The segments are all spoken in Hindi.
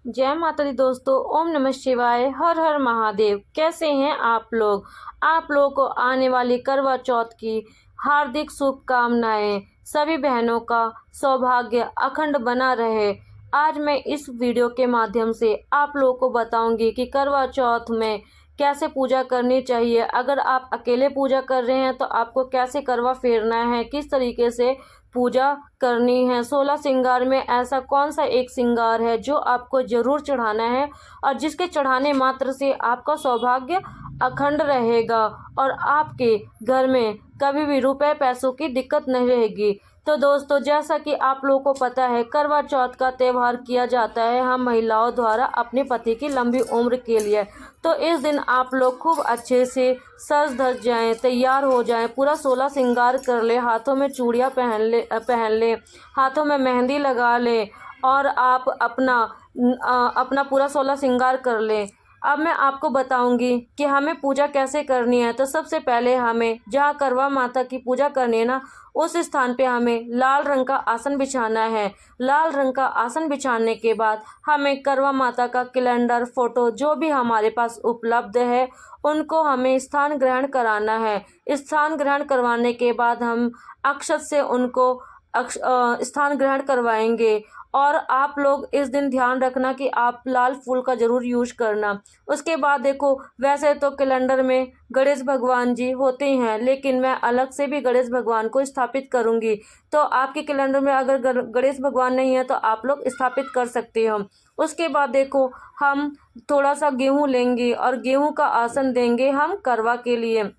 जय माता दी दोस्तों। ओम नमः शिवाय। हर हर महादेव। कैसे हैं आप लोग? आप लोगों को आने वाली करवा चौथ की हार्दिक शुभकामनाएं। सभी बहनों का सौभाग्य अखंड बना रहे। आज मैं इस वीडियो के माध्यम से आप लोगों को बताऊंगी कि करवा चौथ में कैसे पूजा करनी चाहिए। अगर आप अकेले पूजा कर रहे हैं तो आपको कैसे करवा फेरना है, किस तरीके से पूजा करनी है। 16 श्रृंगार में ऐसा कौन सा एक श्रृंगार है जो आपको जरूर चढ़ाना है और जिसके चढ़ाने मात्र से आपका सौभाग्य अखंड रहेगा और आपके घर में कभी भी रुपए पैसों की दिक्कत नहीं रहेगी। तो दोस्तों, जैसा कि आप लोगों को पता है, करवा चौथ का त्यौहार किया जाता है हम महिलाओं द्वारा अपने पति की लंबी उम्र के लिए। तो इस दिन आप लोग खूब अच्छे से सज धज जाएं, तैयार हो जाएं, पूरा 16 श्रृंगार कर ले, हाथों में चूड़ियाँ पहन ले, हाथों में मेहंदी लगा ले और आप अपना पूरा 16 श्रृंगार कर ले। अब मैं आपको बताऊंगी कि हमें पूजा कैसे करनी है। तो सबसे पहले हमें जहाँ करवा माता की पूजा करनी है ना, उस स्थान पे हमें लाल रंग का आसन बिछाना है। लाल रंग का आसन बिछाने के बाद हमें करवा माता का कैलेंडर, फोटो जो भी हमारे पास उपलब्ध है उनको हमें स्थान ग्रहण कराना है। स्थान ग्रहण करवाने के बाद हम अक्षत से उनको स्थान ग्रहण करवाएंगे। और आप लोग इस दिन ध्यान रखना कि आप लाल फूल का जरूर यूज करना। उसके बाद देखो, वैसे तो कैलेंडर में गणेश भगवान जी होते हैं, लेकिन मैं अलग से भी गणेश भगवान को स्थापित करूंगी। तो आपके कैलेंडर में अगर गणेश भगवान नहीं है तो आप लोग स्थापित कर सकते हो। उसके बाद देखो, हम थोड़ा सा गेहूं लेंगे और गेहूं का आसन देंगे हम करवा के लिए।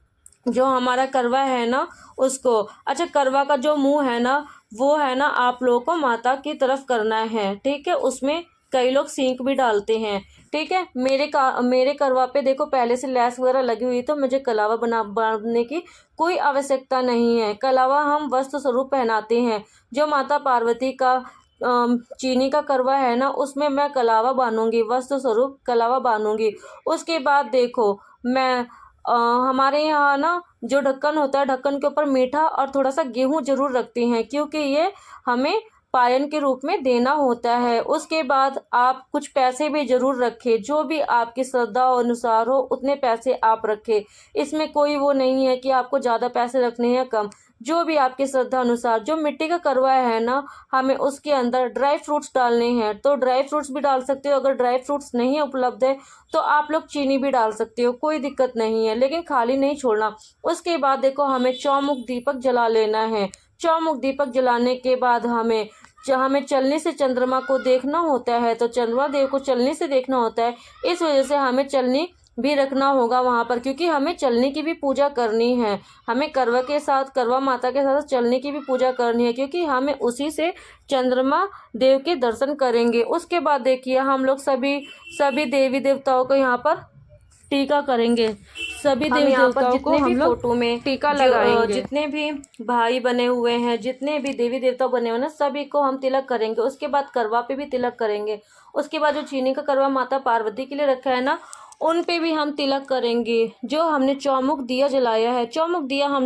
जो हमारा करवा है ना उसको, अच्छा, करवा का जो मुंह है ना वो है ना आप लोगों को माता की तरफ करना है, ठीक है। उसमें कई लोग सींक भी डालते हैं, ठीक है। मेरे करवा पे देखो पहले से लैस वगैरह लगी हुई, तो मुझे कलावा बनाने की कोई आवश्यकता नहीं है। कलावा हम वस्त्र स्वरूप पहनाते हैं। जो माता पार्वती का चीनी का करवा है ना, उसमें मैं कलावा बांधूंगी, वस्त्र स्वरूप कलावा बांधूंगी। उसके बाद देखो, मैं हमारे यहाँ ना जो ढक्कन होता है, ढक्कन के ऊपर मीठा और थोड़ा सा गेहूं जरूर रखते हैं, क्योंकि ये हमें पायन के रूप में देना होता है। उसके बाद आप कुछ पैसे भी जरूर रखें, जो भी आपकी श्रद्धा अनुसार हो उतने पैसे आप रखें। इसमें कोई वो नहीं है कि आपको ज़्यादा पैसे रखने हैं कम, जो भी आपकी श्रद्धा अनुसार। जो मिट्टी का करवा है ना, हमें उसके अंदर ड्राई फ्रूट्स डालने हैं, तो ड्राई फ्रूट्स भी डाल सकते हो। अगर ड्राई फ्रूट्स नहीं उपलब्ध है तो आप लोग चीनी भी डाल सकते हो, कोई दिक्कत नहीं है, लेकिन खाली नहीं छोड़ना। उसके बाद देखो, हमें चौमुख दीपक जला लेना है। चौमुख दीपक जलाने के बाद हमें चलने से चंद्रमा को देखना होता है, तो चंद्रमा देव को चलने से देखना होता है। इस वजह से हमें चलनी भी रखना होगा वहां पर, क्योंकि हमें चलनी की भी पूजा करनी है। हमें करवा के साथ, करवा माता के साथ चलने की भी पूजा करनी है, क्योंकि हमें उसी से चंद्रमा देव के दर्शन करेंगे। उसके बाद देखिए, हम लोग सभी देवी देवताओं को यहाँ पर टीका करेंगे। सभी देवी देवताओं को हम लोग फोटो में टीका लगाएंगे। जितने भी भाई बने हुए हैं, जितने भी देवी देवता बने हुए हैं, सभी को हम तिलक करेंगे। उसके बाद करवा पे भी तिलक करेंगे। उसके बाद जो चीनी का करवा माता पार्वती के लिए रखा है ना, उन पे भी हम तिलक करेंगे। जो हमने चौमुख दिया जलाया है, चौमुख दिया हम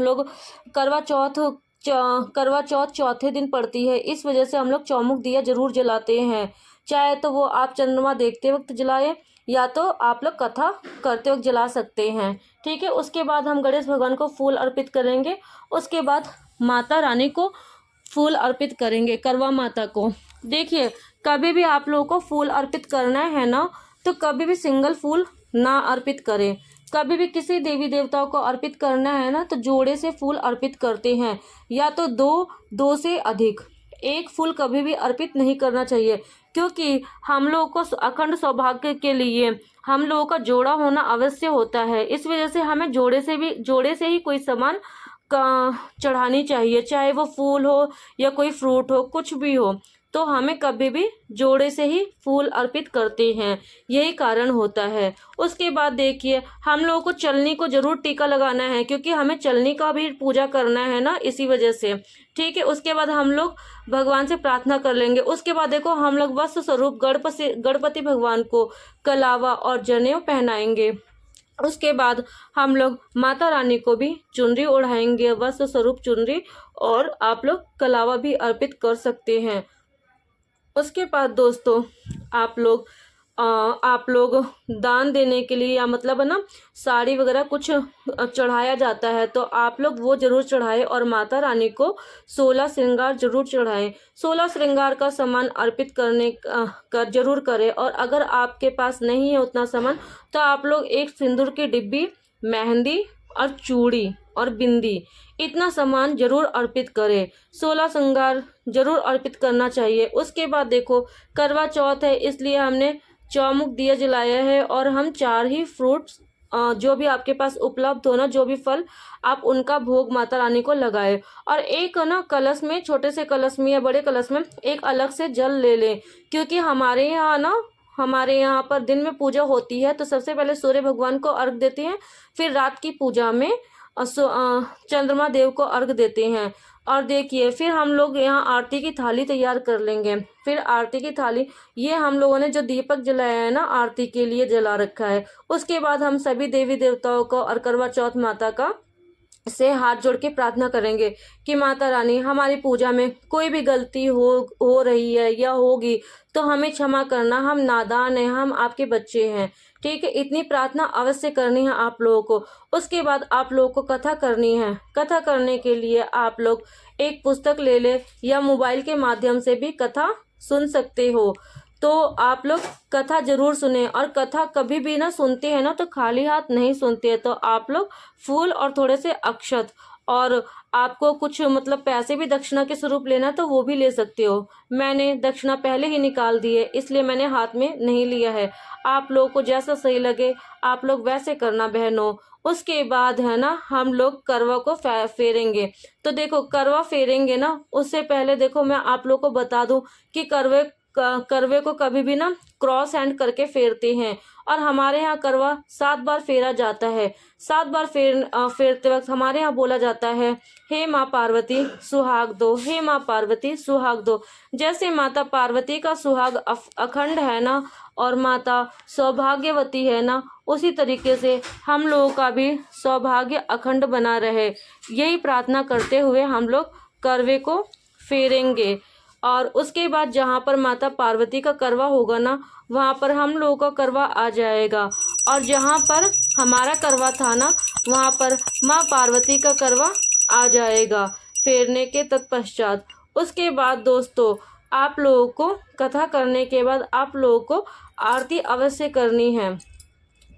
लोग करवा चौथ चौथे दिन पड़ती है, इस वजह से हम लोग चौमुख दिया जरूर जलाते हैं। चाहे तो वो आप चंद्रमा देखते वक्त जलाए, या तो आप लोग कथा करते वक्त जला सकते हैं, ठीक है। उसके बाद हम गणेश भगवान को फूल अर्पित करेंगे। उसके बाद माता रानी को फूल अर्पित करेंगे, करवा माता को। देखिए, कभी भी आप लोगों को फूल अर्पित करना है ना, तो कभी भी सिंगल फूल ना अर्पित करें। कभी भी किसी देवी देवताओं को अर्पित करना है ना, तो जोड़े से फूल अर्पित करते हैं, या तो दो से अधिक। एक फूल कभी भी अर्पित नहीं करना चाहिए, क्योंकि हम लोगों को अखंड सौभाग्य के लिए हम लोगों का जोड़ा होना अवश्य होता है। इस वजह से हमें जोड़े से ही कोई सामान चढ़ानी चाहिए, चाहे वो फूल हो या कोई फ्रूट हो, कुछ भी हो। तो हमें कभी भी जोड़े से ही फूल अर्पित करते हैं, यही कारण होता है। उसके बाद देखिए, हम लोगों को चलनी को जरूर टीका लगाना है, क्योंकि हमें चलनी का भी पूजा करना है ना, इसी वजह से, ठीक है। उसके बाद हम लोग भगवान से प्रार्थना कर लेंगे। उसके बाद देखो, हम लोग वस्त्र स्वरूप गणपति भगवान को कलावा और जनेऊ पहनाएंगे। उसके बाद हम लोग माता रानी को भी चुनरी ओढ़ाएंगे, वस्त्र स्वरूप चुनरी, और आप लोग कलावा भी अर्पित कर सकते हैं। उसके बाद दोस्तों, आप लोग दान देने के लिए या मतलब है ना साड़ी वगैरह कुछ चढ़ाया जाता है, तो आप लोग वो जरूर चढ़ाएं और माता रानी को 16 श्रृंगार जरूर चढ़ाएं। 16 श्रृंगार का सामान अर्पित करने कर जरूर करें। और अगर आपके पास नहीं है उतना सामान तो आप लोग एक सिंदूर की डिब्बी, मेहंदी और चूड़ी और बिंदी, इतना सामान जरूर अर्पित करें। 16 श्रृंगार जरूर अर्पित करना चाहिए। उसके बाद देखो करवा चौथ है, इसलिए हमने चौमुख दिया जलाया है और हम 4 ही फ्रूट्स जो भी आपके पास उपलब्ध हो ना, जो भी फल आप उनका भोग माता रानी को लगाए। और एक ना कलश में, छोटे से कलश में या बड़े कलश में एक अलग से जल ले लें, क्योंकि हमारे यहाँ पर दिन में पूजा होती है तो सबसे पहले सूर्य भगवान को अर्घ देते हैं, फिर रात की पूजा में चंद्रमा देव को अर्घ देते हैं। और देखिए फिर हम लोग यहाँ आरती की थाली तैयार कर लेंगे। फिर आरती की थाली, ये हम लोगों ने जो दीपक जलाया है ना आरती के लिए जला रखा है। उसके बाद हम सभी देवी देवताओं को और करवा चौथ माता का से हाथ जोड़ के प्रार्थना करेंगे कि माता रानी हमारी पूजा में कोई भी गलती हो रही है या होगी तो हमें क्षमा करना, हम नादान हैं, हम आपके बच्चे हैं। ठीक है, इतनी प्रार्थना अवश्य करनी है आप लोगों को। उसके बाद आप लोगों को कथा करनी है। कथा करने के लिए आप लोग एक पुस्तक ले ले या मोबाइल के माध्यम से भी कथा सुन सकते हो। तो आप लोग कथा जरूर सुने। और कथा कभी भी ना सुनते हैं ना तो खाली हाथ नहीं सुनते हैं, तो आप लोग फूल और थोड़े से अक्षत और आपको कुछ मतलब पैसे भी दक्षिणा के स्वरूप लेना तो वो भी ले सकते हो। मैंने दक्षिणा पहले ही निकाल दी है, इसलिए मैंने हाथ में नहीं लिया है। आप लोगों को जैसा सही लगे आप लोग वैसे करना बहनों। उसके बाद है ना हम लोग करवा को फेरेंगे। तो देखो करवा फेरेंगे ना, उससे पहले देखो मैं आप लोग को बता दूं कि करवे को कभी भी ना क्रॉस हैंड करके फेरते हैं। और हमारे यहाँ करवा 7 बार फेरा जाता है। 7 बार फेरते वक्त हमारे यहाँ बोला जाता है, हे माँ पार्वती सुहाग दो, हे माँ पार्वती सुहाग दो। जैसे माता पार्वती का सुहाग अखंड है ना और माता सौभाग्यवती है ना, उसी तरीके से हम लोगों का भी सौभाग्य अखंड बना रहे, यही प्रार्थना करते हुए हम लोग करवे को फेरेंगे। और उसके बाद जहाँ पर माता पार्वती का करवा होगा ना, वहाँ पर हम लोगों का करवा आ जाएगा। और जहाँ पर हमारा करवा था ना, वहाँ पर माँ पार्वती का करवा आ जाएगा फेरने के तत्पश्चात। उसके बाद दोस्तों आप लोगों को कथा करने के बाद आप लोगों को आरती अवश्य करनी है।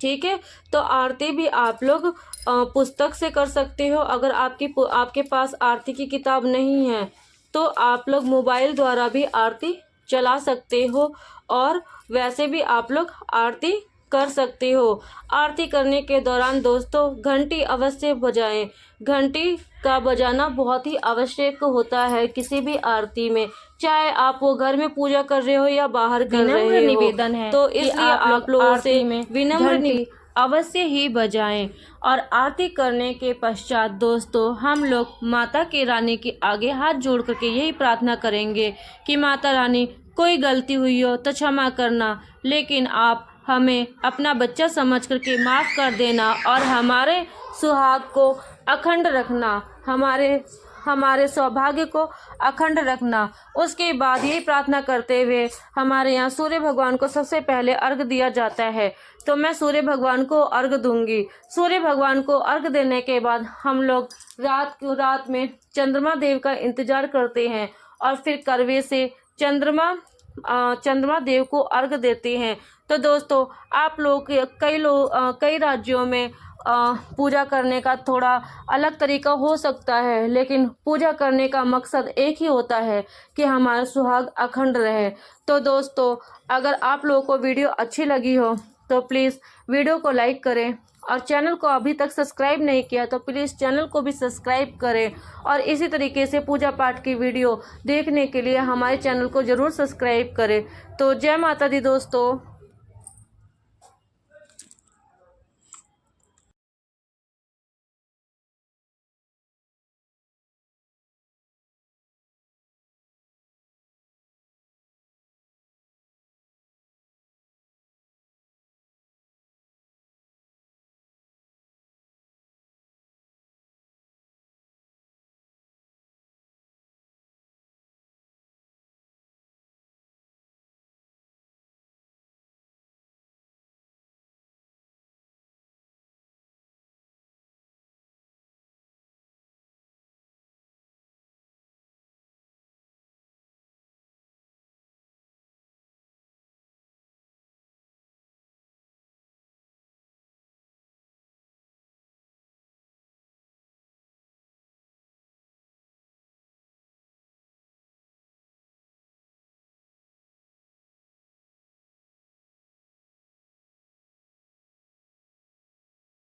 ठीक है, तो आरती भी आप लोग पुस्तक से कर सकते हो। अगर आपके पास आरती की किताब नहीं है तो आप लोग मोबाइल द्वारा भी आरती चला सकते हो और वैसे भी आप लोग आरती कर सकते हो। आरती करने के दौरान दोस्तों घंटी अवश्य बजाएं। घंटी का बजाना बहुत ही आवश्यक होता है किसी भी आरती में, चाहे आप वो घर में पूजा कर रहे हो या बाहर कर रहे हो। निवेदन है तो इसलिए आप लोगों से विनम्र अवश्य ही बजाएं। और आरती करने के पश्चात दोस्तों हम लोग माता के रानी के आगे हाथ जोड़ करके यही प्रार्थना करेंगे कि माता रानी कोई गलती हुई हो तो क्षमा करना, लेकिन आप हमें अपना बच्चा समझ करके माफ़ कर देना और हमारे सुहाग को अखंड रखना, हमारे सौभाग्य को अखंड रखना। उसके बाद यही प्रार्थना करते हुए हमारे यहाँ सूर्य भगवान को सबसे पहले अर्घ दिया जाता है। तो मैं सूर्य भगवान को अर्घ दूंगी। सूर्य भगवान को अर्घ देने के बाद हम लोग रात में चंद्रमा देव का इंतजार करते हैं और फिर करवे से चंद्रमा देव को अर्घ देते हैं। तो दोस्तों आप लोग कई राज्यों में पूजा करने का थोड़ा अलग तरीका हो सकता है, लेकिन पूजा करने का मकसद एक ही होता है कि हमारा सुहाग अखंड रहे। तो दोस्तों अगर आप लोगों को वीडियो अच्छी लगी हो तो प्लीज़ वीडियो को लाइक करें और चैनल को अभी तक सब्सक्राइब नहीं किया तो प्लीज़ चैनल को भी सब्सक्राइब करें। और इसी तरीके से पूजा पाठ की वीडियो देखने के लिए हमारे चैनल को ज़रूर सब्सक्राइब करें। तो जय माता दी दोस्तों।